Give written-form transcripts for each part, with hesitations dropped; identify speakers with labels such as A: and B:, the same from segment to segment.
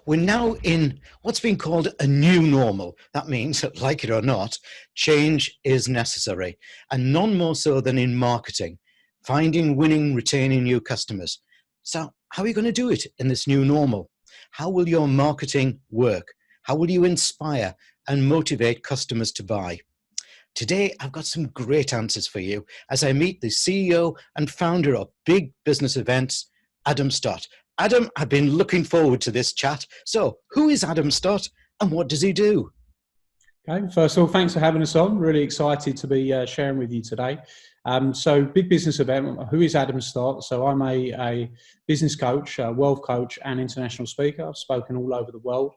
A: we're now in what's been called a new normal. That means that, like it or not, change is necessary, and none more so than in marketing, finding, winning, retaining new customers. So how are you going to do it in this new normal? How will your marketing work? How will you inspire and motivate customers to buy? Today, I've got some great answers for you as I meet the CEO and founder of Big Business Events, Adam Stott. Adam, I've been looking forward to this chat. So, who is Adam Stott and what does he do?
B: Okay, first of all, thanks for having us on. Really excited to be sharing with you today. So, Big Business Event, who is Adam Stott? So, I'm a business coach, a wealth coach, and international speaker. I've spoken all over the world,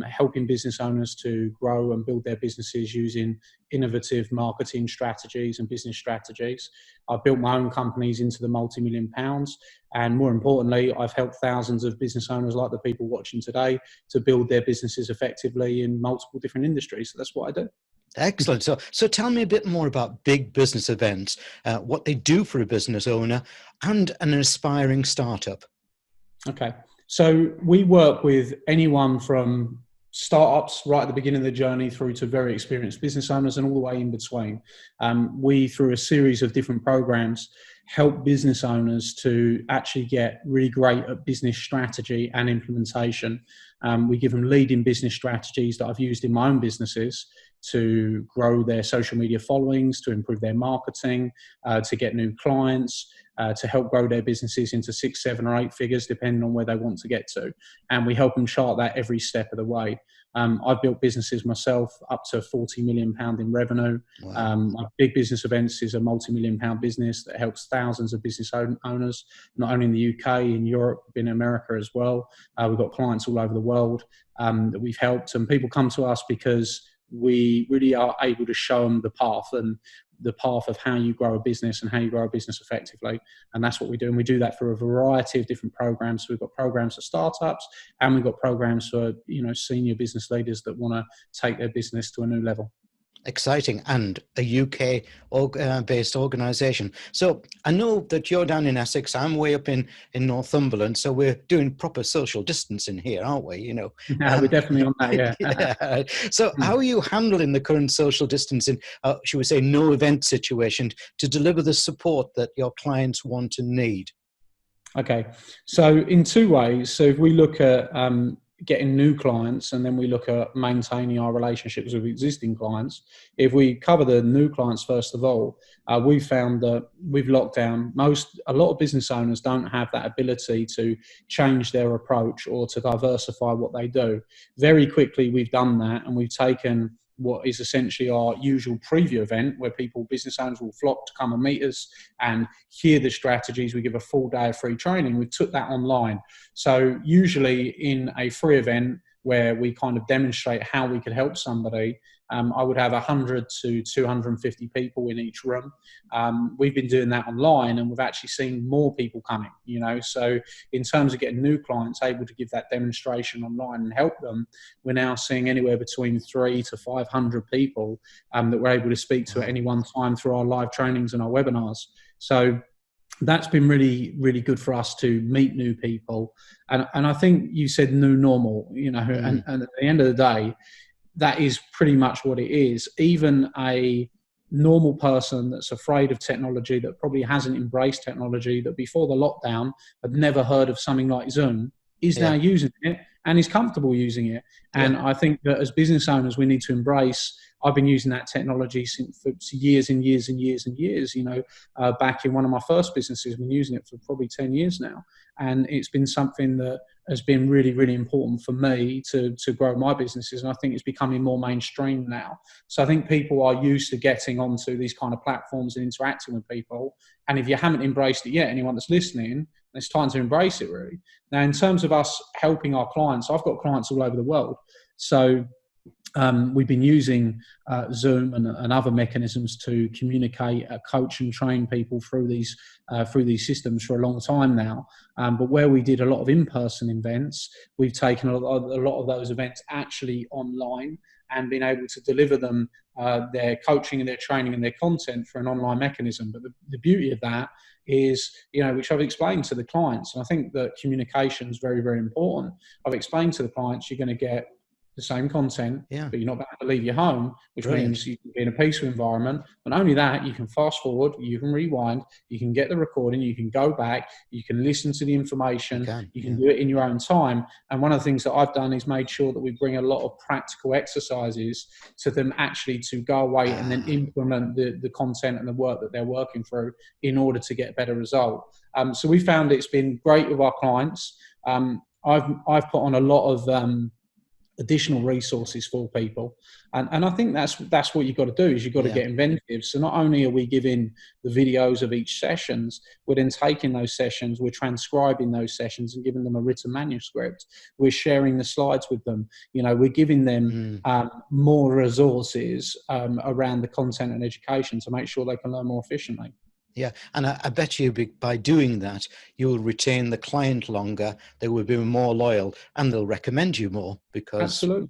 B: helping business owners to grow and build their businesses using innovative marketing strategies and business strategies. I've built my own companies into the multi-million pounds, and more importantly, I've helped thousands of business owners like the people watching today to build their businesses effectively in multiple different industries. So that's what I do.
A: Excellent. So tell me a bit more about Big Business Events, what they do for a business owner and an aspiring startup.
B: Okay. So we work with anyone from startups right at the beginning of the journey through to very experienced business owners and all the way in between. We, through a series of different programs, help business owners to actually get really great at business strategy and implementation. We give them leading business strategies that I've used in my own businesses to grow their social media followings, to improve their marketing, to get new clients, to help grow their businesses into 6, 7, or 8 figures, depending on where they want to get to. And we help them chart that every step of the way. I've built businesses myself up to £40 million in revenue.
A: Wow.
B: My Big Business Events is a multi-million pound business that helps thousands of business owners, not only in the UK, in Europe, in America as well. We've got clients all over the world that we've helped, and people come to us because we really are able to show them the path of how you grow a business and how you grow a business effectively. And that's what we do. And we do that for a variety of different programs. So we've got programs for startups, and we've got programs for, senior business leaders that want to take their business to a new level.
A: Exciting, and a UK based organisation. So I know that you're down in Essex, I'm way up in Northumberland, so we're doing proper social distancing here, aren't we?
B: Yeah, we're definitely on that, yeah.
A: Yeah. So how are you handling the current social distancing, should we say no event situation, to deliver the support that your clients want and need?
B: Okay, so in 2 ways. So if we look at getting new clients, and then we look at maintaining our relationships with existing clients. If we cover the new clients first of all, we found that with lockdown, a lot of business owners don't have that ability to change their approach or to diversify what they do. Very quickly, we've done that, and we've taken what is essentially our usual preview event where business owners will flock to come and meet us and hear the strategies. We give a full day of free training. We took that online. So usually in a free event where we kind of demonstrate how we could help somebody, I would have 100 to 250 people in each room. We've been doing that online, and we've actually seen more people coming, So in terms of getting new clients able to give that demonstration online and help them, we're now seeing anywhere between 300 to 500 people that we're able to speak to at any one time through our live trainings and our webinars. So that's been really, really good for us to meet new people. And I think you said new normal, and at the end of the day, that is pretty much what it is. Even a normal person that's afraid of technology, that probably hasn't embraced technology, that before the lockdown had never heard of something like Zoom, is now using it and is comfortable using it. And I think that as business owners, we need to embrace. I've been using that technology for years and years and years and years. Back in one of my first businesses, I've been using it for probably 10 years now. And it's been something that has been really, really important for me to grow my businesses. And I think it's becoming more mainstream now. So I think people are used to getting onto these kind of platforms and interacting with people. And if you haven't embraced it yet, anyone that's listening, it's time to embrace it, really. Now, in terms of us helping our clients, I've got clients all over the world. So we've been using Zoom and other mechanisms to communicate, coach and train people through these systems for a long time now. But where we did a lot of in-person events, we've taken a lot of those events actually online and being able to deliver them their coaching and their training and their content for an online mechanism. But the beauty of that is, which I've explained to the clients, and I think that communication is very, very important. I've explained to the clients, you're going to get the same content, but you're not going to leave your home, which means you can be in a peaceful environment. Not only that, you can fast forward, you can rewind, you can get the recording, you can go back, you can listen to the information, you can do it in your own time. And one of the things that I've done is made sure that we bring a lot of practical exercises to them actually to go away and then implement the content and the work that they're working through in order to get a better result. So we found it's been great with our clients. I've put on a lot of additional resources for people, and I think that's what you've got to do, is you've got to get inventive. So not only are we giving the videos of each sessions, we're then taking those sessions, we're transcribing those sessions and giving them a written manuscript, we're sharing the slides with them, we're giving them more resources around the content and education to make sure they can learn more efficiently.
A: Yeah, and I bet you by doing that, you'll retain the client longer, they will be more loyal, and they'll recommend you more because,
B: Absolutely.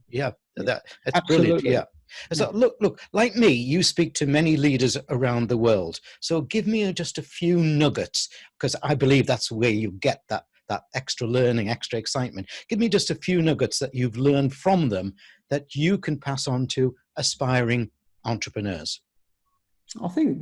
A: That's
B: Absolutely.
A: brilliant. Yeah. So look, like me, you speak to many leaders around the world. So give me just a few nuggets, because I believe that's where you get that extra learning, extra excitement. Give me just a few nuggets that you've learned from them that you can pass on to aspiring entrepreneurs.
B: I think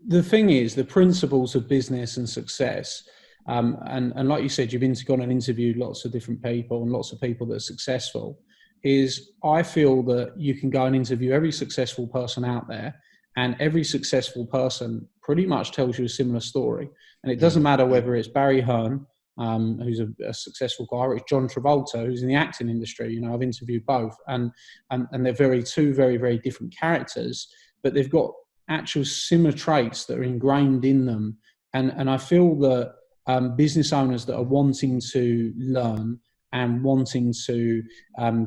B: the thing is, the principles of business and success, and like you said, you've gone and interviewed lots of different people and lots of people that are successful, is I feel that you can go and interview every successful person out there, and every successful person pretty much tells you a similar story. And it doesn't matter whether it's Barry Hearn, who's a successful guy, or it's John Travolta, who's in the acting industry. I've interviewed both, and they're two very, very different characters, but they've got actual similar traits that are ingrained in them. And I feel that business owners that are wanting to learn and wanting to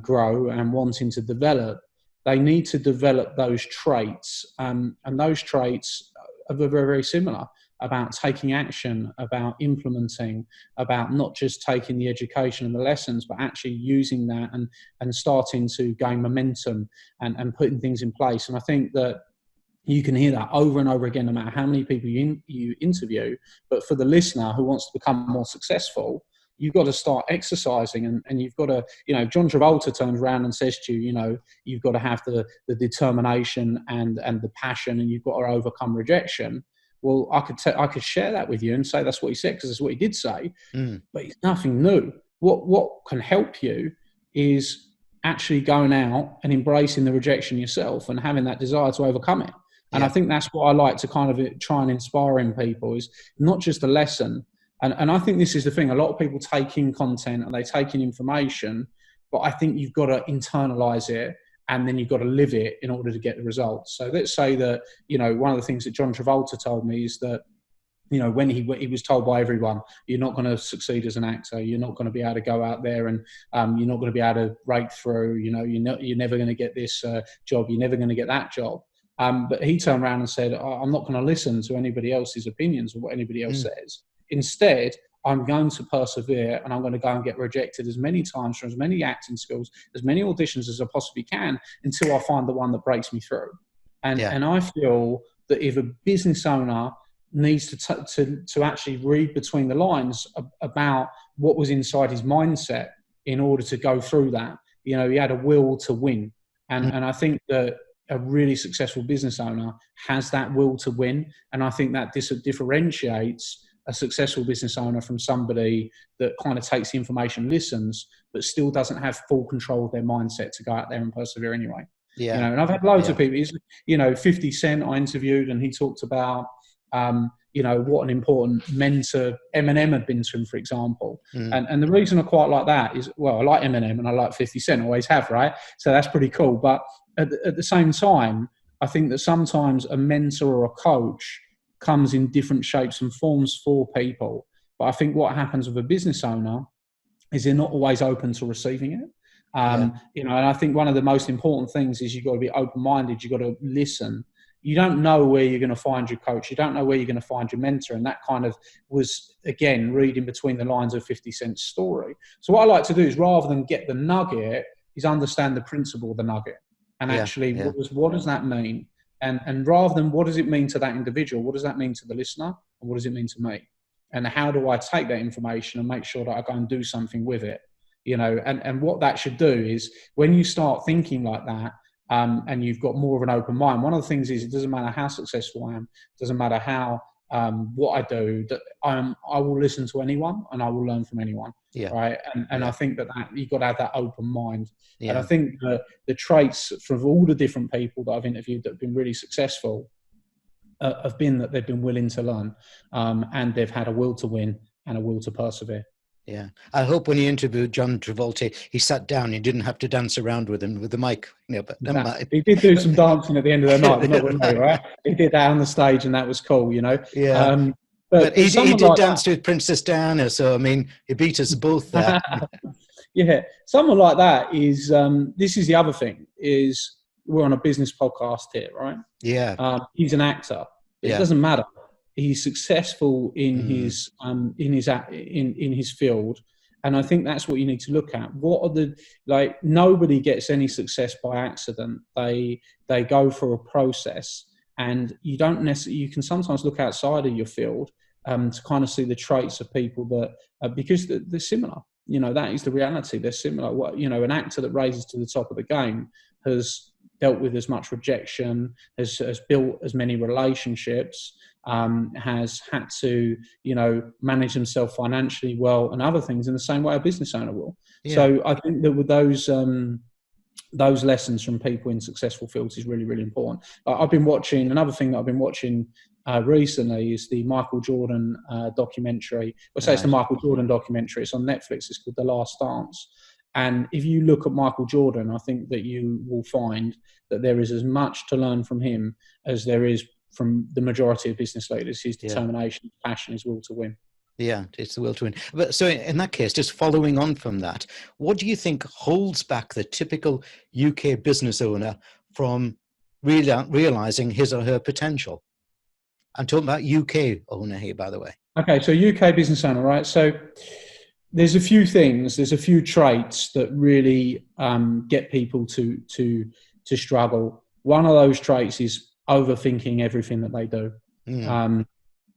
B: grow and wanting to develop, they need to develop those traits. And those traits are very, very similar, about taking action, about implementing, about not just taking the education and the lessons, but actually using that and starting to gain momentum and putting things in place. And I think that you can hear that over and over again, no matter how many people you interview. But for the listener who wants to become more successful, you've got to start exercising, and you've got to, John Travolta turns around and says to you, you've got to have the determination and the passion, and you've got to overcome rejection. Well, I could share that with you and say that's what he said, because that's what he did say, but it's nothing new. What can help you is actually going out and embracing the rejection yourself and having that desire to overcome it. And I think that's what I like to kind of try and inspire in people, is not just a lesson. And I think this is the thing. A lot of people take in content and they take in information, but I think you've got to internalize it, and then you've got to live it in order to get the results. So let's say that, one of the things that John Travolta told me is that, when he was told by everyone, you're not going to succeed as an actor, you're not going to be able to go out there and you're not going to be able to break through, you're never going to get this job, you're never going to get that job. But he turned around and said, I'm not going to listen to anybody else's opinions or what anybody else says. Instead, I'm going to persevere, and I'm going to go and get rejected as many times for as many acting skills, as many auditions as I possibly can, until I find the one that breaks me through. And I feel that if a business owner needs to actually read between the lines about what was inside his mindset in order to go through that, he had a will to win. And I think that a really successful business owner has that will to win. And I think that differentiates a successful business owner from somebody that kind of takes the information, listens, but still doesn't have full control of their mindset to go out there and persevere anyway. And I've had loads of people, 50 Cent I interviewed, and he talked about, what an important mentor Eminem had been to him, for example. And the reason I quite like that is, well, I like Eminem and I like 50 Cent, always have, right? So that's pretty cool. But at the same time, I think that sometimes a mentor or a coach comes in different shapes and forms for people. But I think what happens with a business owner is they're not always open to receiving it. And I think one of the most important things is you've got to be open-minded. You've got to listen. You don't know where you're going to find your coach. You don't know where you're going to find your mentor. And that kind of was, again, reading between the lines of 50 Cent's story. So what I like to do is, rather than get the nugget, is understand the principle of the nugget, and
A: Yeah.
B: actually
A: Yeah.
B: what does that mean? And rather than what does it mean to that individual, what does that mean to the listener, and what does it mean to me? And how do I take that information and make sure that I go and do something with it? And what that should do is, when you start thinking like that, and you've got more of an open mind, one of the things is, it doesn't matter how successful I am, it doesn't matter how what I do, that I will listen to anyone and I will learn from anyone.
A: Yeah.
B: Right. And I think that you've got to have that open mind.
A: Yeah.
B: And I think that the traits from all the different people that I've interviewed that have been really successful have been that they've been willing to learn, and they've had a will to win and a will to persevere.
A: Yeah. I hope when you interviewed John Travolta, he sat down, you didn't have to dance around with him with the mic. But never mind.
B: He did do some dancing at the end of the night, but not with me, right? He did that on the stage, and that was cool,
A: Yeah. But he did like dance with Princess Diana, so I mean, he beat us both there.
B: Yeah, someone like that is. This is the other thing: is we're on a business podcast here, right?
A: Yeah.
B: He's an actor. It doesn't matter. He's successful in his field, and I think that's what you need to look at. What are nobody gets any success by accident. They go for a process, and you don't necessarily. You can sometimes look outside of your field to kind of see the traits of people that because they're similar. That is the reality. They're similar. An actor that raises to the top of the game has dealt with as much rejection, has built as many relationships, has had to, manage himself financially well and other things in the same way a business owner will. Yeah. So I think that with those lessons from people in successful fields is really, really important. I've been watching, another thing that I've been watching recently is the Michael Jordan documentary. It's the Michael Jordan documentary. It's on Netflix. It's called The Last Dance. And if you look at Michael Jordan, I think that you will find that there is as much to learn from him as there is from the majority of business leaders. His determination, his passion, his will to win.
A: Yeah, it's the will to win. But so in that case, just following on from that, what do you think holds back the typical UK business owner from realizing his or her potential? I'm talking about UK owner here, by the way.
B: Okay, so UK business owner, right? So there's a few things, there's a few traits that really get people to struggle. One of those traits is overthinking everything that they do.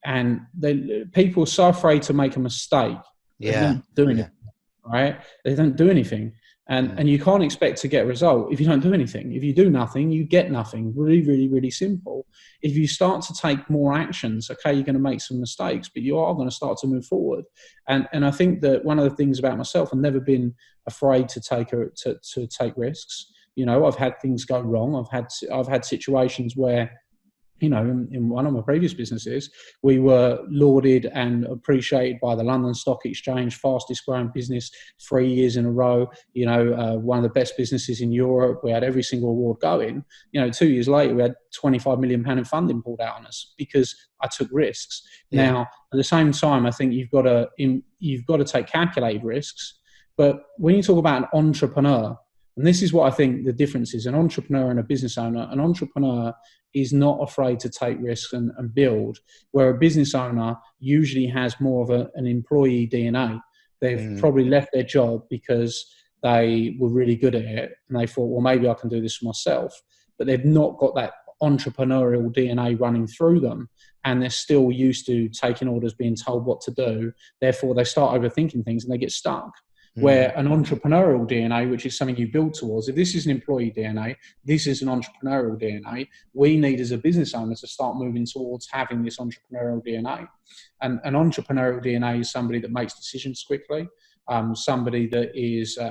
B: And people are so afraid to make a mistake. They don't do anything, right? They don't do anything. And you can't expect to get a result if you don't do anything. If you do nothing, you get nothing. Really, really, really simple. If you start to take more actions, okay, you're going to make some mistakes, but you are going to start to move forward. And I think that one of the things about myself, I've never been afraid to take risks. I've had things go wrong. I've had situations where, in one of my previous businesses, we were lauded and appreciated by the London Stock Exchange, fastest growing business 3 years in a row, one of the best businesses in Europe. We had every single award going. 2 years later, we had £25 million in funding pulled out on us because I took risks. Yeah. Now, at the same time, I think you've got to take calculated risks. But when you talk about an entrepreneur, and this is what I think the difference is, an entrepreneur and a business owner. An entrepreneur is not afraid to take risks and build, where a business owner usually has more of an employee DNA. They've probably left their job because they were really good at it and they thought, well, maybe I can do this for myself. But they've not got that entrepreneurial DNA running through them, and they're still used to taking orders, being told what to do. Therefore, they start overthinking things and they get stuck. Where an entrepreneurial DNA, which is something you build towards, if this is an employee DNA, this is an entrepreneurial DNA, we need as a business owner to start moving towards having this entrepreneurial DNA. And an entrepreneurial DNA is somebody that makes decisions quickly, somebody that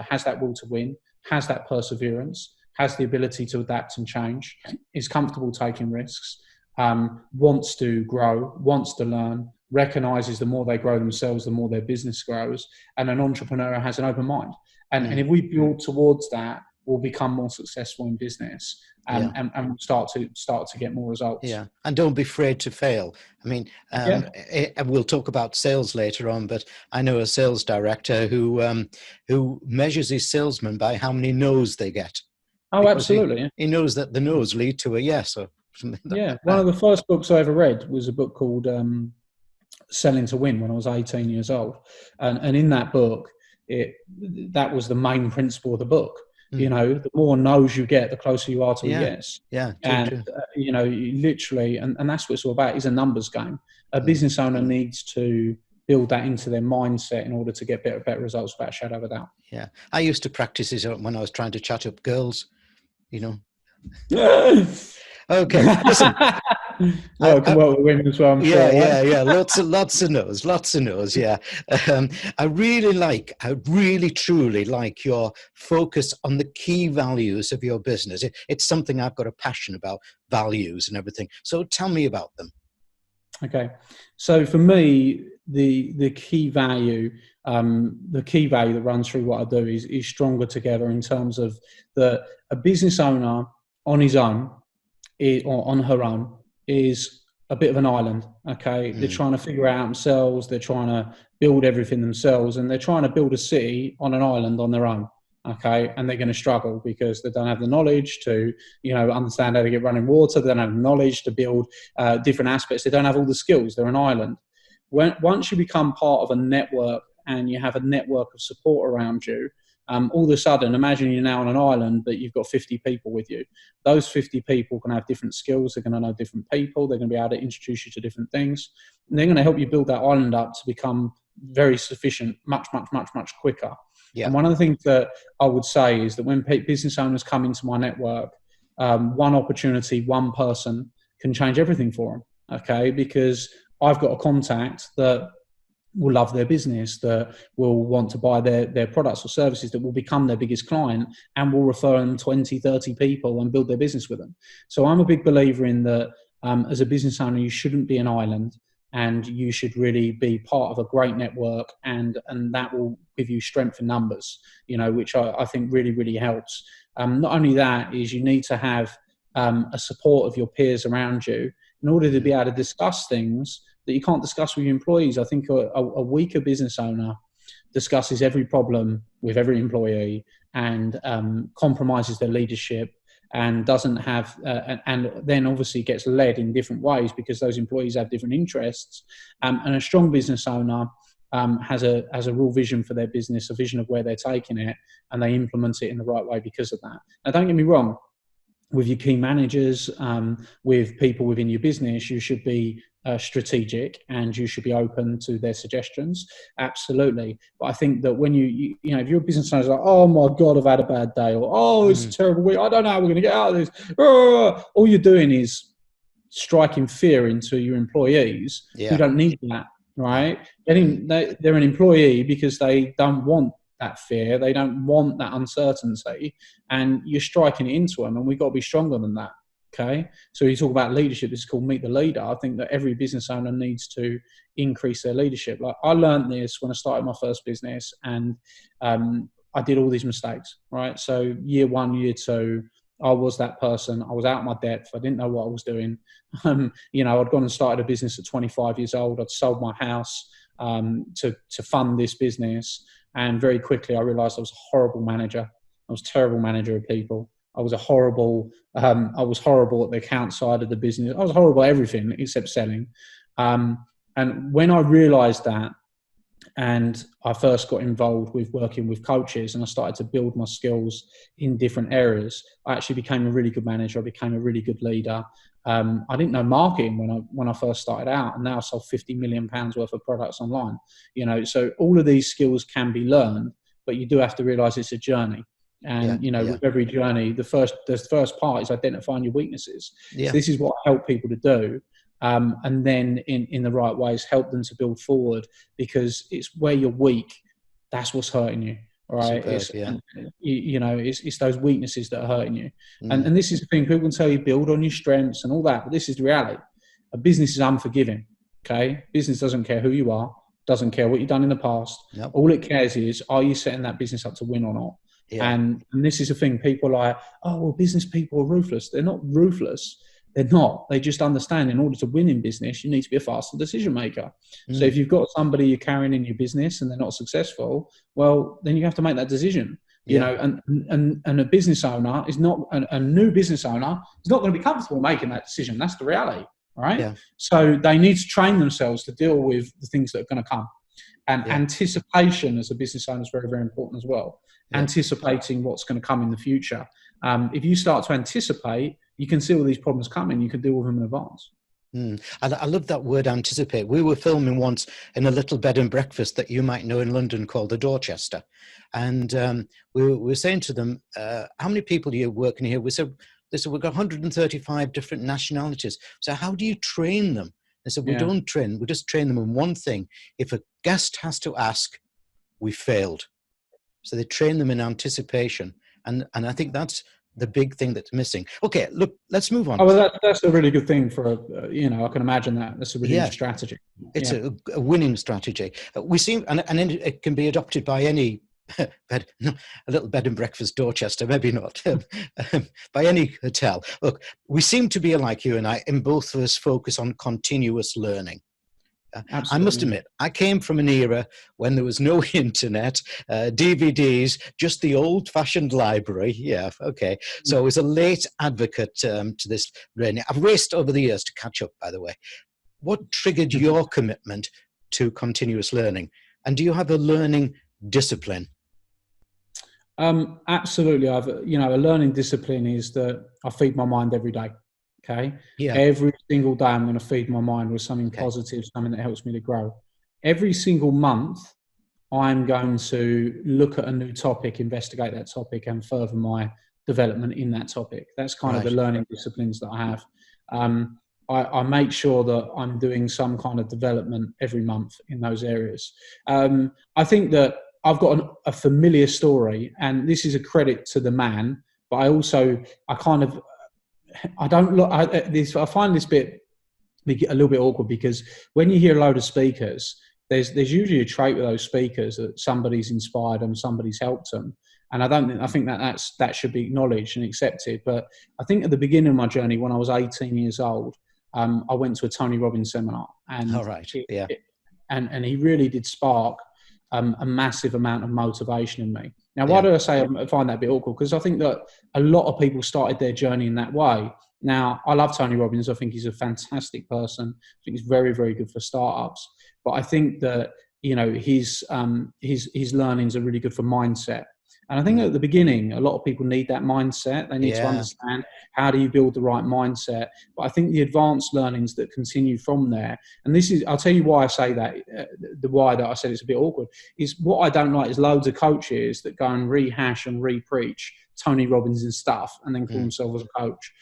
B: has that will to win, has that perseverance, has the ability to adapt and change, is comfortable taking risks, wants to grow, wants to learn, recognizes the more they grow themselves, the more their business grows, and an entrepreneur has an open mind. And if we build towards that, we'll become more successful in business and we'll start to get more results.
A: Yeah, and don't be afraid to fail. I mean, we'll talk about sales later on, but I know a sales director who measures his salesmen by how many no's they get.
B: Oh, absolutely.
A: He knows that the no's lead to a yes or something like that.
B: One of the first books I ever read was a book called Selling to Win when I was 18 years old. And in that book, that was the main principle of the book. You know, the more no's you get, the closer you are to a
A: Yeah.
B: yes.
A: Yeah.
B: And,
A: True.
B: you know, you literally, and that's what it's all about, is a numbers game. A business owner needs to build that into their mindset in order to get better results without a shadow of a doubt.
A: Yeah. I used to practice it when I was trying to chat up girls, you know. Okay. Listen.
B: Well, it can work with women as well, I'm sure. Right?
A: Yeah. Lots of no's. Yeah. I really truly like your focus on the key values of your business. It's something I've got a passion about, values and everything. So tell me about them.
B: Okay. So for me, the key value that runs through what I do is stronger together, in terms of a business owner on his own, or on her own, is a bit of an island. Okay, they're trying to figure out themselves, they're trying to build everything themselves, and they're trying to build a city on an island on their own. Okay, and they're going to struggle because they don't have the knowledge to, you know, understand how to get running water. They don't have the knowledge to build different aspects. They don't have all the skills. They're an island. Once you become part of a network and you have a network of support around you, all of a sudden, imagine you're now on an island, but you've got 50 people with you. Those 50 people can have different skills. They're going to know different people. They're going to be able to introduce you to different things. And they're going to help you build that island up to become very sufficient, much quicker.
A: Yeah.
B: And one of the things that I would say is that when business owners come into my network, one opportunity, one person can change everything for them. Okay, because I've got a contact that will love their business, that will want to buy their products or services, that will become their biggest client and will refer them 20, 30 people and build their business with them. So I'm a big believer in that. As a business owner, you shouldn't be an island, and you should really be part of a great network, and that will give you strength in numbers, you know, which I think really helps. Not only that, is you need to have a support of your peers around you in order to be able to discuss things that you can't discuss with your employees. I think a weaker business owner discusses every problem with every employee, and compromises their leadership, and doesn't have, and then obviously gets led in different ways because those employees have different interests. And a strong business owner has a real vision for their business, a vision of where they're taking it, and they implement it in the right way because of that. Now, don't get me wrong, with your key managers, with people within your business, you should be strategic, and you should be open to their suggestions. Absolutely. But I think that when you know, if you're a business owner, like, oh my God, I've had a bad day, or oh, it's a terrible week, I don't know how we're going to get out of this. All you're doing is striking fear into your employees who don't need that, right? They're an employee because they don't want that fear, they don't want that uncertainty, and you're striking it into them, and we've got to be stronger than that. Okay, so you talk about leadership, this is called Meet the Leader. I think that every business owner needs to increase their leadership. Like, I learned this when I started my first business, and I did all these mistakes, right? So year 1, year 2, I was that person. I was out of my depth. I didn't know what I was doing. You know, I'd gone and started a business at 25 years old. I'd sold my house to fund this business. And very quickly, I realized I was a horrible manager. I was a terrible manager of people. I was horrible at the account side of the business. I was horrible at everything except selling. And when I realized that, and I first got involved with working with coaches, and I started to build my skills in different areas, I actually became a really good manager. I became a really good leader. I didn't know marketing when I first started out, and now I sold £50 million worth of products online. You know, so all of these skills can be learned, but you do have to realize it's a journey. And, you know, with every journey, the first part is identifying your weaknesses. So this is what I help people to do. And then in the right ways, help them to build forward, because it's where you're weak. That's what's hurting you. Right. You know, it's those weaknesses that are hurting you. And this is the thing, people can tell you build on your strengths and all that, but this is the reality. A business is unforgiving. Okay. Business doesn't care who you are, doesn't care what you've done in the past. All it cares is, are you setting that business up to win or not? And this is the thing, people are like, oh, well, business people are ruthless. They're not ruthless. They're not. They just understand in order to win in business, you need to be a faster decision maker. So if you've got somebody you're carrying in your business and they're not successful, well, then you have to make that decision. You know, and a business owner is not, a new business owner is not going to be comfortable making that decision. That's the reality, right? So they need to train themselves to deal with the things that are going to come. And anticipation as a business owner is very, very important as well. Anticipating what's going to come in the future. If you start to anticipate, you can see all these problems coming. You can deal with them in advance.
A: I love that word, anticipate. We were filming once in a little bed and breakfast that you might know in London called the Dorchester. And we were saying to them, how many people are you working here? They said, we've got 135 different nationalities. So how do you train them? They said, we don't train, we just train them in one thing. If a guest has to ask, we failed. So they train them in anticipation. And I think that's the big thing that's missing. Okay, look, let's move on.
B: Oh, well, that's a really good thing for, I can imagine that. That's a really good strategy.
A: It's a winning strategy. We seem, and it can be adopted by any a little bed and breakfast Dorchester, maybe not, by any hotel. Look, we seem to be alike, you and I, in both of us focus on continuous learning. I must admit, I came from an era when there was no internet, DVDs, just the old-fashioned library. So I was a late advocate to this learning. I've raced over the years to catch up, by the way. What triggered your commitment to continuous learning? And do you have a learning discipline?
B: Absolutely. A learning discipline is that I feed my mind every day. Okay.
A: Yeah.
B: Every single day, I'm going to feed my mind with something positive, something that helps me to grow. Every single month, I'm going to look at a new topic, investigate that topic, and further my development in that topic. That's kind of the learning disciplines that I have. I make sure that I'm doing some kind of development every month in those areas. I think that I've got a familiar story, and this is a credit to the man, but I find this bit a little bit awkward, because when you hear a load of speakers, there's usually a trait with those speakers that somebody's inspired them, somebody's helped them. And I think that should be acknowledged and accepted. But I think at the beginning of my journey, when I was 18 years old, I went to a Tony Robbins seminar, and and he really did spark a massive amount of motivation in me. Now, why do I say I find that a bit awkward? Because I think that a lot of people started their journey in that way. Now, I love Tony Robbins. I think he's a fantastic person. I think he's very, very good for startups. But I think that, his learnings are really good for mindset. And I think at the beginning, a lot of people need that mindset. They need to understand, how do you build the right mindset? But I think the advanced learnings that continue from there, and I'll tell you why I say that, the why that I said it's a bit awkward, is what I don't like is loads of coaches that go and rehash and re-preach Tony Robbins and stuff and then call themselves a coach.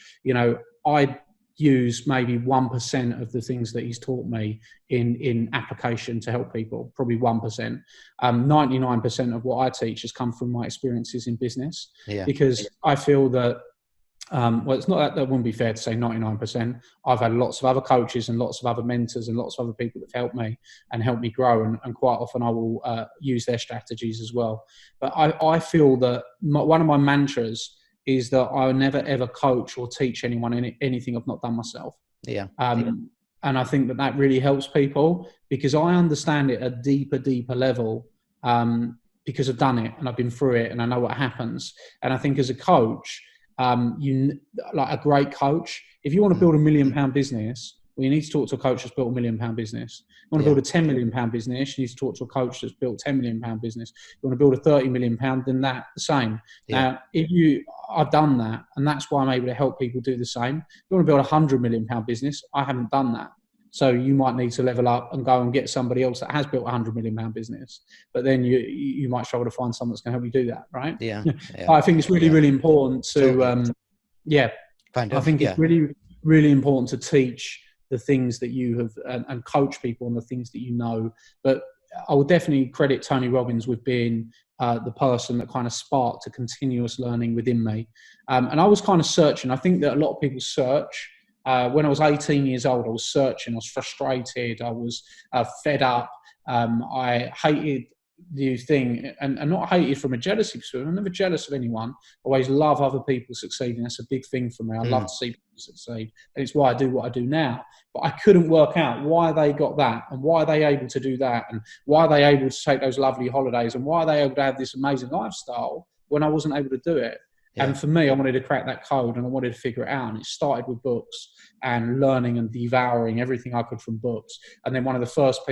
B: I use maybe 1% of the things that he's taught me in application to help people, probably 1%. 99% of what I teach has come from my experiences in business, because I feel that, it's not that wouldn't be fair to say 99%. I've had lots of other coaches and lots of other mentors and lots of other people that have helped me and helped me grow. And quite often I will use their strategies as well. But I feel that one of my mantras is that I'll never ever coach or teach anyone anything I've not done myself. And I think that really helps people, because I understand it at a deeper level, because I've done it and I've been through it and I know what happens. And I think as a coach, like a great coach, if you want to build £1 million business, well, you need to talk to a coach that's built £1 million business. You want to build a £10 million business, you need to talk to a coach that's built £10 million business. You want to build a £30 million, then that the same. Now, I've done that, and that's why I'm able to help people do the same. If you want to build a £100 million business, I haven't done that. So you might need to level up and go and get somebody else that has built a £100 million business. But then you might struggle to find someone that's going to help you do that, right? I think it's really important to, I think it's really important to teach the things that you have and coach people on the things that you know. But I would definitely credit Tony Robbins with being the person that kind of sparked a continuous learning within me. And I was kind of searching. I think that a lot of people search. When I was 18 years old, I was searching. I was frustrated. I was fed up. I hated the thing, and not hated from a jealousy perspective. I'm never jealous of anyone. I always love other people succeeding. That's a big thing for me. I love to see people succeed, and it's why I do what I do now. But I couldn't work out why they got that, and why are they able to do that, and why are they able to take those lovely holidays, and why are they able to have this amazing lifestyle when I wasn't able to do it. And for me, I wanted to crack that code and I wanted to figure it out. And it started with books and learning and devouring everything I could from books. And then one of the first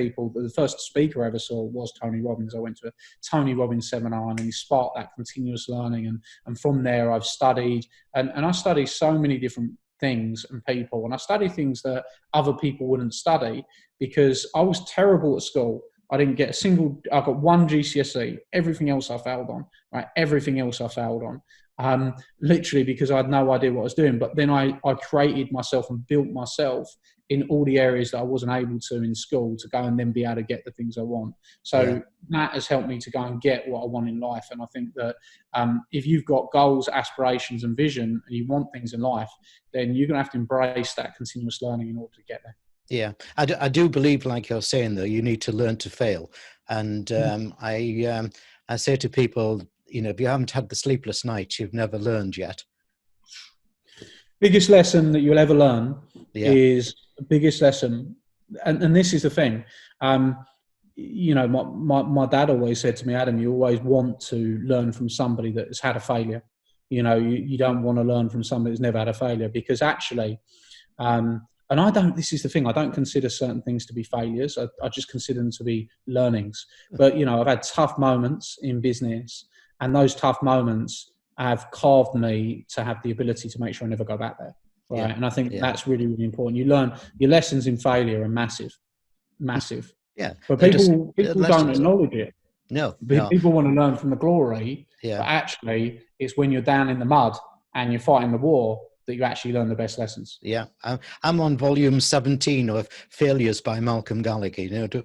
B: speaker I ever saw was Tony Robbins. I went to a Tony Robbins seminar and he sparked that continuous learning. And from there, I've studied and I study so many different things and people. And I study things that other people wouldn't study because I was terrible at school. I didn't get I got one GCSE. Everything else I failed on, right? Everything else I failed on. Literally because I had no idea what I was doing. But then I created myself and built myself in all the areas that I wasn't able to in school to go and then be able to get the things I want. So that has helped me to go and get what I want in life. And I think that if you've got goals, aspirations and vision and you want things in life, then you're going to have to embrace that continuous learning in order to get there.
A: Yeah, I do believe, like you're saying, though, you need to learn to fail. And I say to people, if you haven't had the sleepless nights, you've never learned yet.
B: Biggest lesson that you'll ever learn is the biggest lesson. And this is the thing. My dad always said to me, Adam, you always want to learn from somebody that has had a failure. You don't want to learn from somebody that's never had a failure because actually, and this is the thing, I don't consider certain things to be failures. I just consider them to be learnings. But, I've had tough moments in business and those tough moments have carved me to have the ability to make sure I never go back there. Right. Yeah. And I think that's really, really important. You learn your lessons in failure are massive.
A: Yeah.
B: But people don't acknowledge it.
A: No.
B: People want to learn from the glory. Yeah. But actually it's when you're down in the mud and you're fighting the war that you actually learn the best lessons.
A: Yeah. I'm on volume 17 of Failures by Malcolm Gallagher.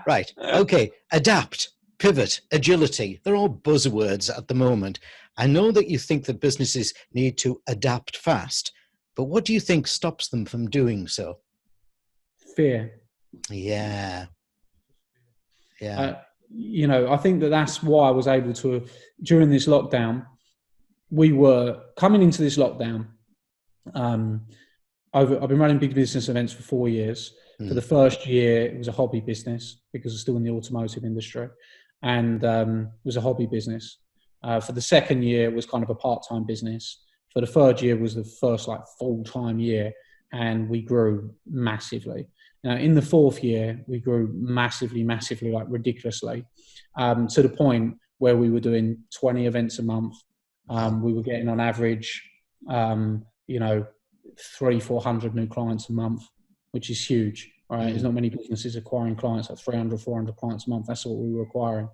A: Right. Okay. Adapt, pivot, agility. They're all buzzwords at the moment. I know that you think that businesses need to adapt fast, but what do you think stops them from doing so?
B: Fear.
A: Yeah.
B: I think that's why I was able to, during this lockdown, we were coming into this lockdown. I've been running big business events for 4 years. For the first year, it was a hobby business because I was still in the automotive industry. And it was a hobby business. For the second year, it was kind of a part-time business. For the third year was the first full-time year. And we grew massively. Now, in the fourth year, we grew massively, ridiculously, to the point where we were doing 20 events a month. We were getting on average, 300-400 new clients a month, which is huge, right? There's not many businesses acquiring clients at 300-400 clients a month. That's what we were acquiring.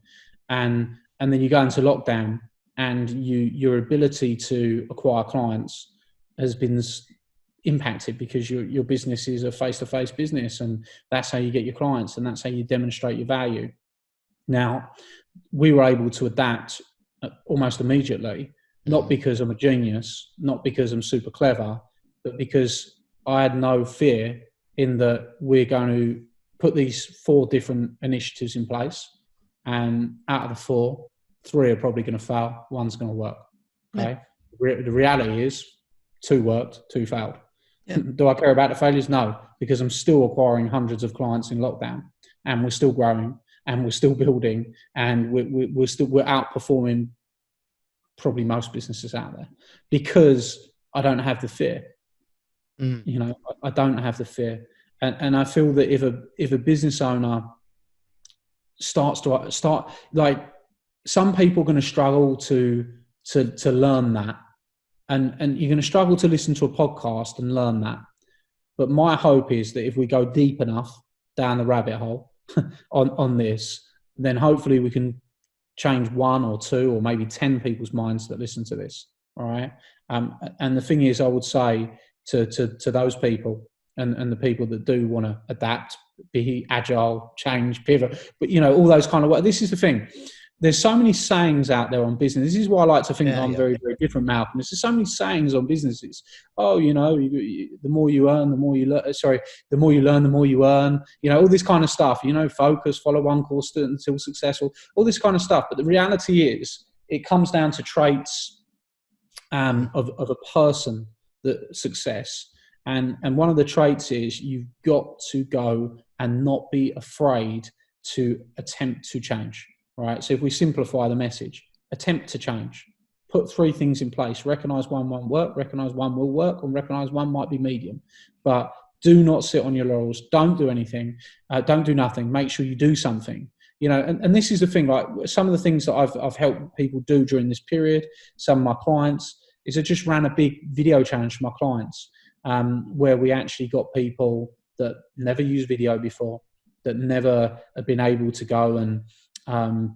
B: And then you go into lockdown and your ability to acquire clients has been impacted because your business is a face-to-face business and that's how you get your clients and that's how you demonstrate your value. Now, we were able to adapt almost immediately, not because I'm a genius, not because I'm super clever, but because I had no fear in that we're going to put these 4 different initiatives in place and out of the 4, 3 are probably going to fail, 1's going to work. Okay. Yeah. The reality is 2 worked, 2 failed. Yeah. Do I care about the failures? No, because I'm still acquiring hundreds of clients in lockdown and we're still growing and we're still building and we're outperforming probably most businesses out there because I don't have the fear. I don't have the fear. And I feel that if a business owner starts some people are going to struggle to learn that. And you're going to struggle to listen to a podcast and learn that. But my hope is that if we go deep enough down the rabbit hole on this, then hopefully we can change 1 or 2 or maybe 10 people's minds that listen to this. All right. And the thing is, I would say to those people and the people that do want to adapt, be agile, change, pivot, but all those kind of, this is the thing. There's so many sayings out there on business. This is why I like to think that I'm very, very different, Malcolm. There's so many sayings on businesses. Oh, the more you earn, the more you learn. The more you learn, the more you earn. All this kind of stuff. Focus, follow one course until successful. All this kind of stuff. But the reality is, it comes down to traits of a person that success. And one of the traits is you've got to go and not be afraid to attempt to change. Right. So if we simplify the message, attempt to change. Put 3 things in place. Recognize one won't work, recognize one will work, and recognize one might be medium. But do not sit on your laurels. Don't do anything. Don't do nothing. Make sure you do something. And this is the thing, like some of the things that I've helped people do during this period, some of my clients, is I just ran a big video challenge for my clients, where we actually got people that never used video before, that never have been able to go and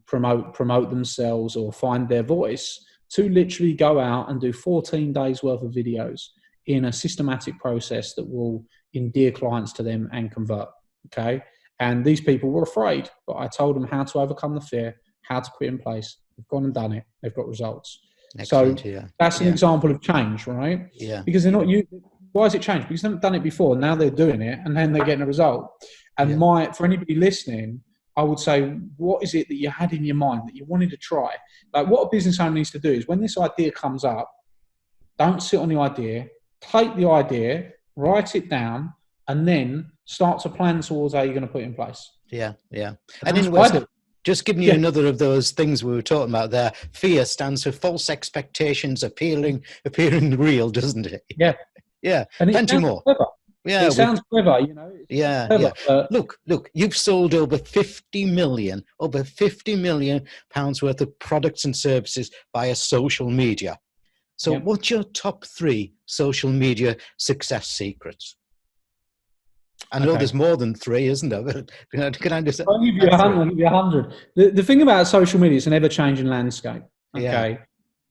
B: promote themselves or find their voice, to literally go out and do 14 days worth of videos in a systematic process that will endear clients to them and convert. Okay. And these people were afraid, but I told them how to overcome the fear, how to put it in place. They've gone and done it. They've got results.
A: Excellent,
B: so
A: yeah.
B: that's an example of change, right?
A: Yeah.
B: Because they're not you. Why is it change? Because they haven't done it before. Now they're doing it, and then they're getting a result. And for anybody listening, I would say, what is it that you had in your mind that you wanted to try? Like, what a business owner needs to do is, when this idea comes up, don't sit on the idea. Take the idea, write it down, and then start to plan towards how you're going to put it in place.
A: Yeah.
B: And
A: anyway, just giving you another of those things we were talking about there. Fear stands for false expectations appearing real, doesn't it?
B: Yeah.
A: And plenty more.
B: Clever.
A: Yeah,
B: it sounds clever,
A: Clever, Look, you've sold over 50 million pounds worth of products and services via social media. So what's your top 3 social media success secrets? I know there's more than 3, isn't there? Can I just...
B: I'll give you 100. The thing about social media, it's an ever-changing landscape. Okay.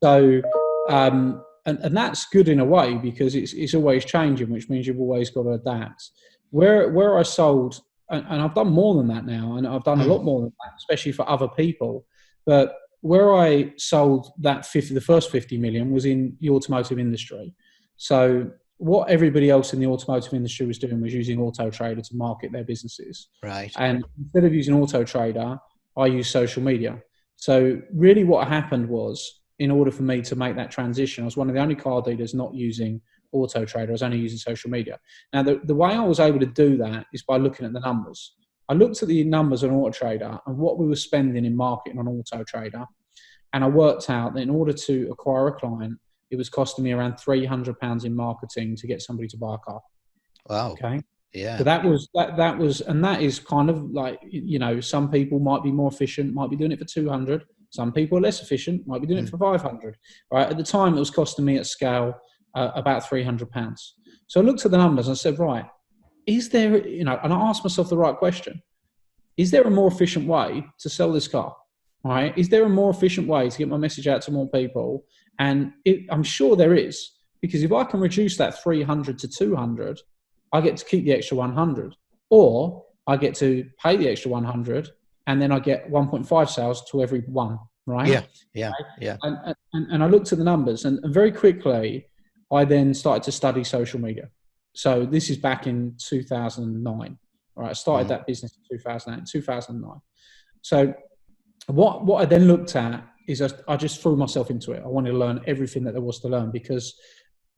B: So, and that's good in a way, because it's always changing, which means you've always got to adapt. Where I sold, and I've done more than that now, and I've done a lot more than that, especially for other people. But where I sold the first 50 million was in the automotive industry. So what everybody else in the automotive industry was doing was using Auto Trader to market their businesses.
A: Right.
B: And instead of using Auto Trader, I used social media. So really what happened was, in order for me to make that transition, I was one of the only car dealers not using Auto Trader. I was only using social media. Now, the way I was able to do that is by looking at the numbers. I looked at the numbers on Auto Trader and what we were spending in marketing on Auto Trader. And I worked out that in order to acquire a client, it was costing me around £300 in marketing to get somebody to buy a car.
A: Wow.
B: Okay.
A: Yeah.
B: So that was, and that is kind of like, some people might be more efficient, might be doing it for 200. Some people are less efficient, might be doing it for 500. Right. At the time, it was costing me at scale about £300. So I looked at the numbers and I said, right, is there, and I asked myself the right question. Is there a more efficient way to sell this car? Right? Is there a more efficient way to get my message out to more people? And I'm sure there is, because if I can reduce that 300 to 200, I get to keep the extra 100, or I get to pay the extra 100, and then I get 1.5 sales to every one. Right?
A: Yeah.
B: And I looked at the numbers, and very quickly, I then started to study social media. So this is back in 2009. Right? I started that business in 2008, 2009. So what I then looked at is I just threw myself into it. I wanted to learn everything that there was to learn, because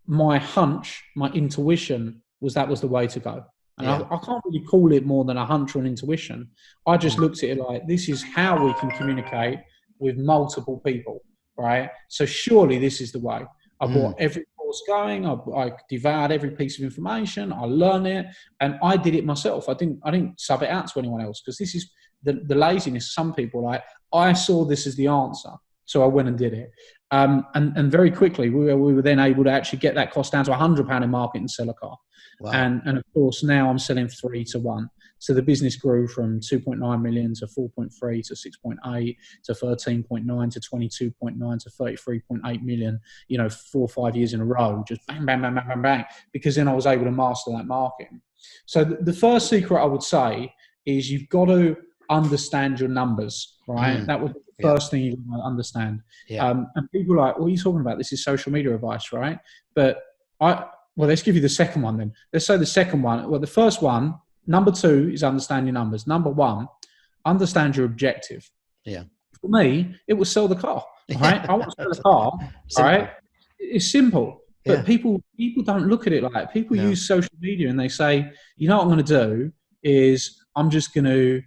B: my hunch, my intuition was that was the way to go. And I can't really call it more than a hunch or an intuition. I just looked at it like, this is how we can communicate with multiple people, right? So surely this is the way. I bought every course going. I devoured every piece of information. I learned it, and I did it myself. I didn't sub it out to anyone else, because this is the laziness. Some people, like, I saw this as the answer, so I went and did it. And very quickly, we were then able to actually get that cost down to £100 in market and sell a car.
A: Wow.
B: And of course, now I'm selling 3 to 1. So the business grew from 2.9 million to 4.3 to 6.8 to 13.9 to 22.9 to 33.8 million, 4 or 5 years in a row, just bang, bang, bang, bang, bang, bang, because then I was able to master that market. So the first secret I would say is you've got to understand your numbers, right? That would be the first thing you want to understand. And people are like, what are you talking about? This is social media advice, right? But let's give you the second one then. Let's say the second one. Well, the first one, number 2 is understand your numbers. Number 1, understand your objective.
A: Yeah.
B: For me, it was sell the car, right? I want to sell the car, right? It's simple. But people don't look at it like that. People use social media and they say, what I'm going to do is I'm just going to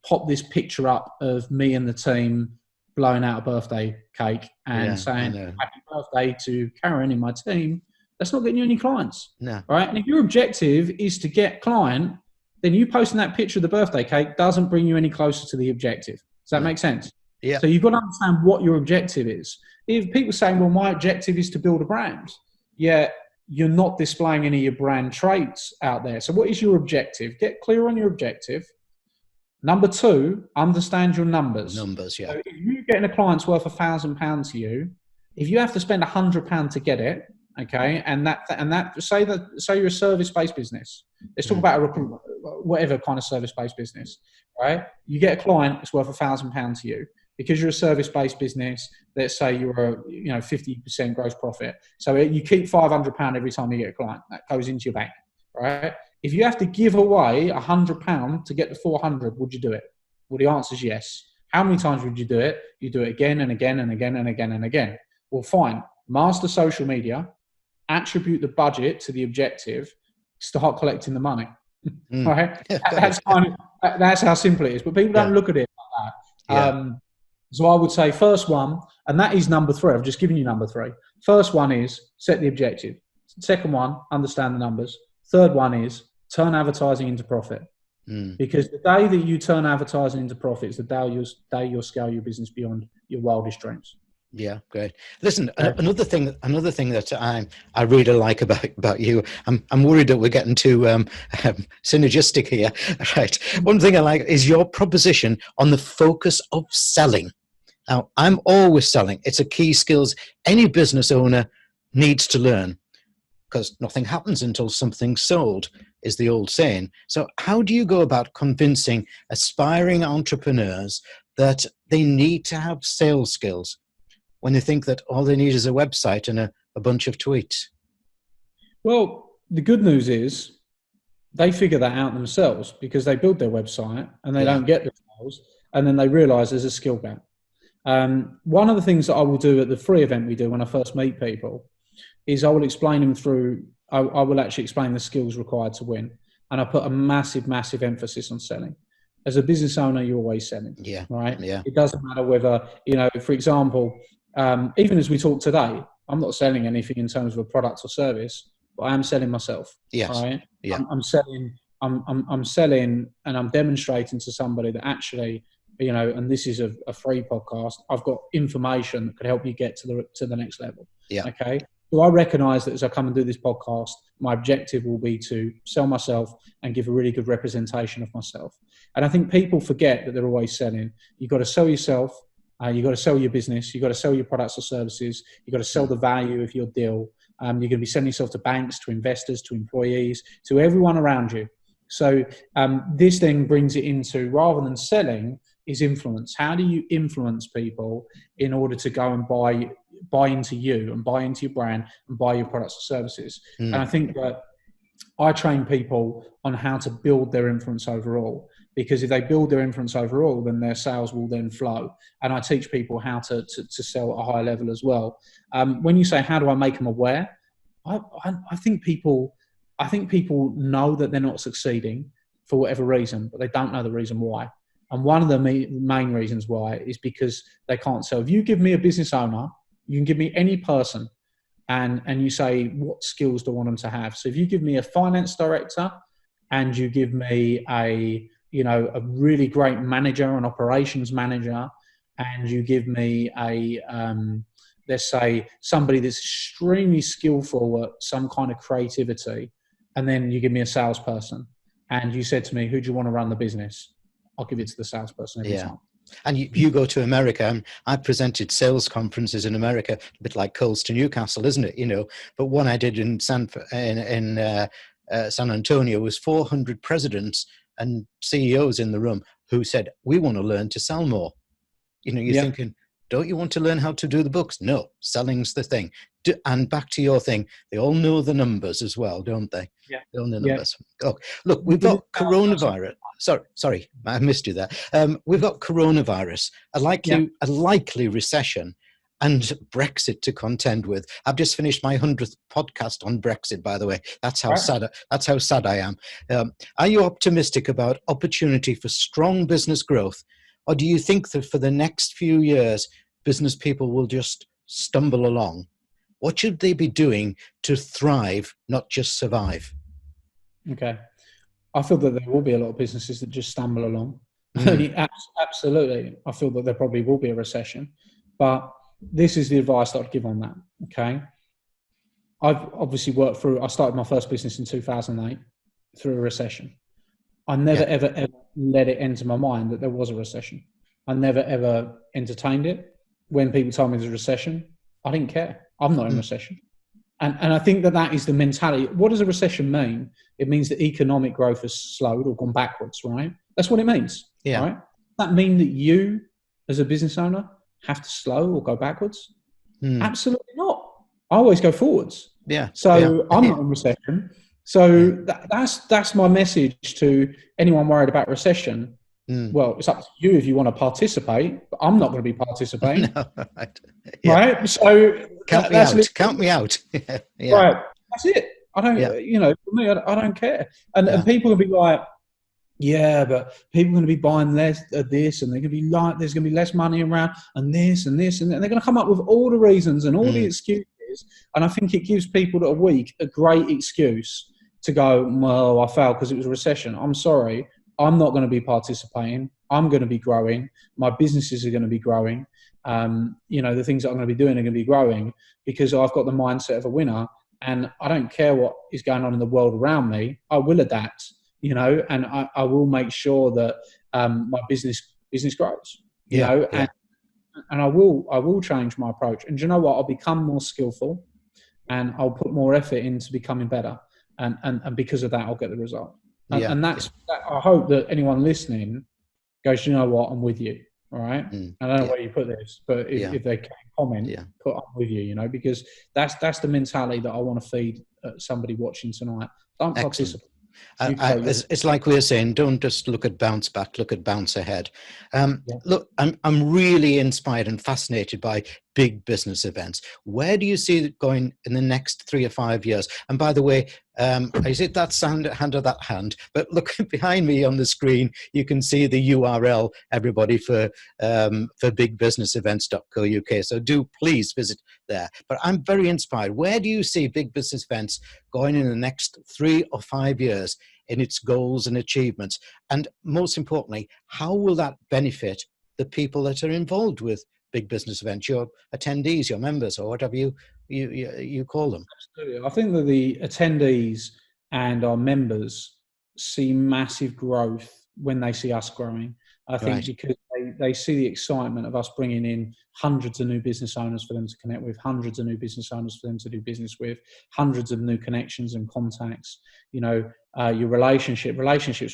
B: pop this picture up of me and the team blowing out a birthday cake and
A: Yeah, I
B: saying
A: know.
B: happy birthday to Karen in my team, that's not getting you any clients.
A: No.
B: Right. And if your objective is to get client, then you posting that picture of the birthday cake doesn't bring you any closer to the objective. Does that
A: No.
B: make sense?
A: Yeah.
B: So you've got to understand what your objective is. If people saying, well, my objective is to build a brand, yet you're not displaying any of your brand traits out there. So what is your objective? Get clear on your objective. Number two, understand your numbers.
A: Numbers, yeah.
B: So if you're getting a client's worth £1,000 to you, if you have to spend £100 to get it, okay, and that say you're a service-based business. Let's talk about a recruitment, whatever kind of service-based business, right? You get a client that's worth £1,000 to you because you're a service-based business. Let's say you're a 50% gross profit, so you keep £500 every time you get a client. That goes into your bank, right? If you have to give away £100 to get the 400, would you do it? Well, the answer is yes. How many times would you do it? You do it again and again and again and again and again. Well, fine. Master social media, attribute the budget to the objective, start collecting the money. Right? That's how simple it is. But people don't look at it like that. So I would say first one, and that is number 3. I've just given you number 3. First one is set the objective. Second one, understand the numbers. Third one is turn advertising into profit. Because the day that you turn advertising into profit is the day you'll scale your business beyond your wildest dreams.
A: Yeah, great. Listen, another thing that I really like about you, I'm worried that we're getting too synergistic here. Right. One thing I like is your proposition on the focus of selling. Now, I'm always selling. It's a key skills any business owner needs to learn, because nothing happens until something's sold, is the old saying. So how do you go about convincing aspiring entrepreneurs that they need to have sales skills when they think that all they need is a website and a bunch of tweets?
B: Well, the good news is they figure that out themselves because they build their website and they don't get the sales, and then they realize there's a skill gap. One of the things that I will do at the free event we do when I first meet people is I will explain them through, I will actually explain the skills required to win. And I put a massive, massive emphasis on selling. As a business owner, you're always selling.
A: Yeah.
B: Right?
A: Yeah.
B: It doesn't matter whether, for example, even as we talk today, I'm not selling anything in terms of a product or service, but I am selling myself.
A: Yes.
B: Right?
A: Yeah.
B: I'm selling and I'm demonstrating to somebody that actually, and this is a free podcast, I've got information that could help you get to the next level.
A: Yeah.
B: Okay. So I recognize that as I come and do this podcast, my objective will be to sell myself and give a really good representation of myself. And I think people forget that they're always selling. You've got to sell yourself. You've got to sell your business. You've got to sell your products or services. You've got to sell the value of your deal. You're going to be selling yourself to banks, to investors, to employees, to everyone around you. So this then brings it into, rather than selling, is influence. How do you influence people in order to go and buy into you and buy into your brand and buy your products or services? And I think that I train people on how to build their influence overall, because if they build their influence overall, then their sales will then flow. And I teach people how to sell at a high level as well. When you say, how do I make them aware? I think people know that they're not succeeding for whatever reason, but they don't know the reason why. And one of the main reasons why is because they can't sell. If you give me a business owner, you can give me any person, and you say, what skills do I want them to have? So if you give me a finance director and you give me a really great manager, an operations manager, and you give me let's say somebody that's extremely skillful at some kind of creativity, and then you give me a salesperson and you said to me, who do you want to run the business? I'll give it to the salesperson every time.
A: And you go to America, and I've presented sales conferences in America, a bit like Coles to Newcastle, isn't it? But one I did in San Antonio was 400 presidents and CEOs in the room who said, we want to learn to sell more. You're thinking, don't you want to learn how to do the books? No, selling's the thing. And back to your thing, they all know the numbers as well, don't they?
B: Yeah.
A: They all know the numbers. Oh, look, we've got coronavirus. Sorry, I missed you there. We've got coronavirus, a likely recession, and Brexit to contend with. I've just finished my 100th podcast on Brexit, by the way. That's how sad I am. Are you optimistic about opportunity for strong business growth Or do you think that for the next few years, business people will just stumble along? What should they be doing to thrive, not just survive?
B: Okay. I feel that there will be a lot of businesses that just stumble along.
A: Mm,
B: Absolutely. I feel that there probably will be a recession. But this is the advice that I'd give on that. Okay. I've obviously I started my first business in 2008 through a recession. I never,
A: yeah.
B: ever, ever let it enter my mind that there was a recession. I never, ever entertained it. When people told me there's a recession, I didn't care. I'm not in
A: Mm,
B: recession. And I think that is the mentality. What does a recession mean? It means that economic growth has slowed or gone backwards, right? That's what it means,
A: yeah.
B: right? Does that mean that you, as a business owner, have to slow or go backwards?
A: Mm,
B: Absolutely not. I always go forwards.
A: yeah. Yeah.
B: So I'm
A: Yeah.
B: not in recession. So
A: Yeah.
B: that's my message to anyone worried about recession.
A: Mm.
B: Well, it's up to you if you want to participate, but I'm not going to be participating,
A: No, right. Yeah.
B: right? So
A: Count me
B: that's
A: out.
B: literally
A: Count me out. Yeah.
B: right. That's it. I don't,
A: Yeah.
B: for me, I don't care. And
A: Yeah.
B: people will be like, yeah, but people are going to be buying less of this, and they're going to be like, there's going to be less money around, and this and this, and they're going to come up with all the reasons and all the
A: Mm,
B: excuses. And I think it gives people that are weak a great excuse to go, well, I failed because it was a recession. I'm sorry, I'm not going to be participating. I'm going to be growing. My businesses are going to be growing. The things that I'm going to be doing are going to be growing because I've got the mindset of a winner, and I don't care what is going on in the world around me. I will adapt. And I will make sure that my business grows,
A: yeah. Yeah.
B: and I will change my approach. And do you know what? I'll become more skillful, and I'll put more effort into becoming better. And because of that, I'll get the result.
A: Yeah.
B: And
A: Yeah.
B: I hope that anyone listening goes, you know what? I'm with you. All right.
A: Mm,
B: I don't know
A: yeah.
B: where you put this, but
A: Yeah.
B: if they can comment,
A: Yeah.
B: put I'm with you, because that's the mentality that I want to feed somebody watching tonight. Don't
A: Excellent.
B: participate. You create your
A: It's like we were saying, don't just look at bounce back, look at bounce ahead.
B: yeah.
A: Look, I'm really inspired and fascinated by big business events. Where do you see it going in the next 3 or 5 years? And by the way, is it that sound hand or that hand? But look behind me on the screen, you can see the URL, everybody, for bigbusinessevents.co.uk. So do please visit there. But I'm very inspired. Where do you see big business events going in the next 3 or 5 years in its goals and achievements? And most importantly, how will that benefit the people that are involved with big business events, your attendees, your members, or whatever you call them?
B: Absolutely. I think that the attendees and our members see massive growth when they see us growing. I think
A: Right.
B: because they see the excitement of us bringing in hundreds of new business owners for them to connect with, hundreds of new business owners for them to do business with, hundreds of new connections and contacts. Your relationships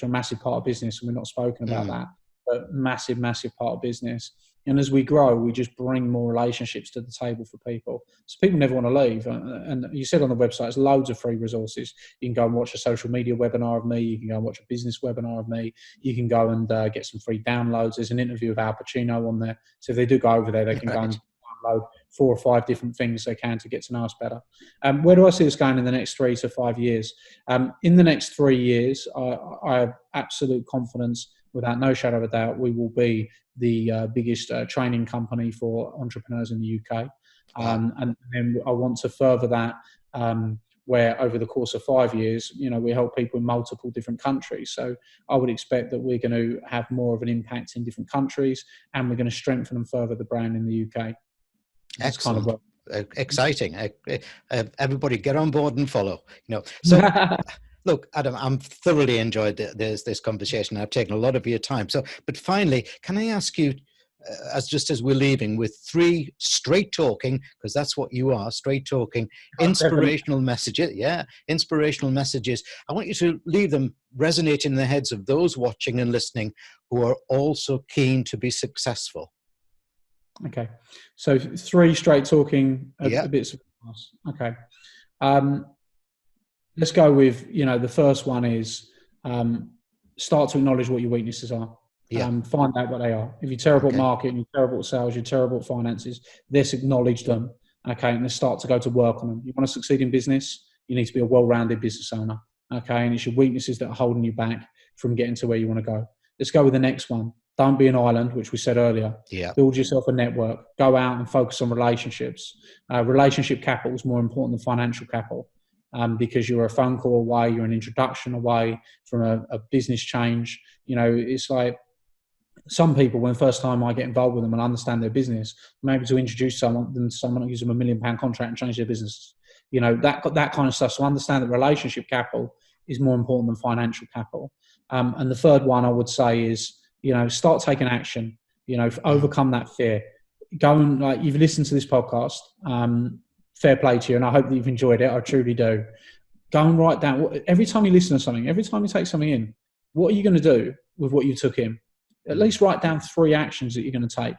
B: are a massive part of business, and we're not spoken about
A: Mm,
B: that, but massive, massive part of business. And as we grow, we just bring more relationships to the table for people. So people never want to leave. And you said on the website, there's loads of free resources. You can go and watch a social media webinar of me. You can go and watch a business webinar of me. You can go and get some free downloads. There's an interview with Al Pacino on there. So if they do go over there, they can go and
A: right.
B: download 4 or 5 different things they can to get to know us better. Where do I see us going in the next 3 to 5 years? In the next 3 years, I have absolute confidence, without no shadow of a doubt, we will be the biggest training company for entrepreneurs in the UK.
A: Wow.
B: And then I want to further that, where over the course of 5 years, we help people in multiple different countries. So I would expect that we're going to have more of an impact in different countries, and we're going to strengthen and further the brand in the UK. That's kind of
A: Excellent.
B: what.
A: Exciting. Everybody get on board and follow. So look, Adam, I'm thoroughly enjoyed this conversation. I've taken a lot of your time. So, but finally, can I ask you, as we're leaving, with 3 straight talking, because that's what you are, straight talking, inspirational messages. Yeah, inspirational messages. I want you to leave them resonating in the heads of those watching and listening who are also keen to be successful.
B: Okay, so 3 straight talking
A: Yeah.
B: bits of advice. Okay, let's go with the first one is start to acknowledge what your weaknesses are.
A: Yeah.
B: Find out what they are. If you're terrible at
A: Okay.
B: marketing, you're terrible at sales, you're terrible at finances, let's acknowledge them. Okay, and let's start to go to work on them. You want to succeed in business, you need to be a well-rounded business owner. Okay, and it's your weaknesses that are holding you back from getting to where you want to go. Let's go with the next one. Don't be an island, which we said earlier.
A: Yeah.
B: Build yourself a network. Go out and focus on relationships. Relationship capital is more important than financial capital, because you're a phone call away, you're an introduction away from a business change. It's like some people, when the first time I get involved with them and understand their business, I'm able to introduce someone who gives them £1 million contract and change their business. That kind of stuff. So understand that relationship capital is more important than financial capital. And the third one I would say is, start taking action. Overcome that fear. Go and, like, you've listened to this podcast. Fair play to you, and I hope that you've enjoyed it. I truly do. Go and write down every time you listen to something, every time you take something in. What are you going to do with what you took in? At least write down 3 actions that you're going to take,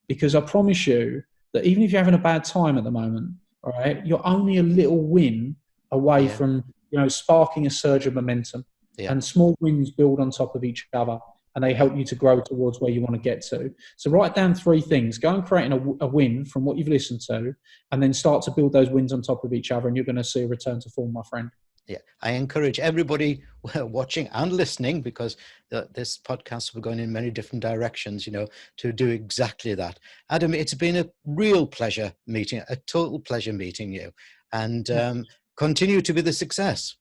B: because I promise you that even if you're having a bad time at the moment, all right, you're only a little win away from, sparking a surge of momentum.
A: Yeah.
B: And small wins build on top of each other, and they help you to grow towards where you want to get to. So write down 3 things. Go and create a win from what you've listened to, and then start to build those wins on top of each other, and you're going to see a return to form, my friend.
A: Yeah, I encourage everybody watching and listening, because this podcast will go in many different directions, to do exactly that. Adam, it's been a real pleasure meeting, a total pleasure meeting you, and continue to be the success.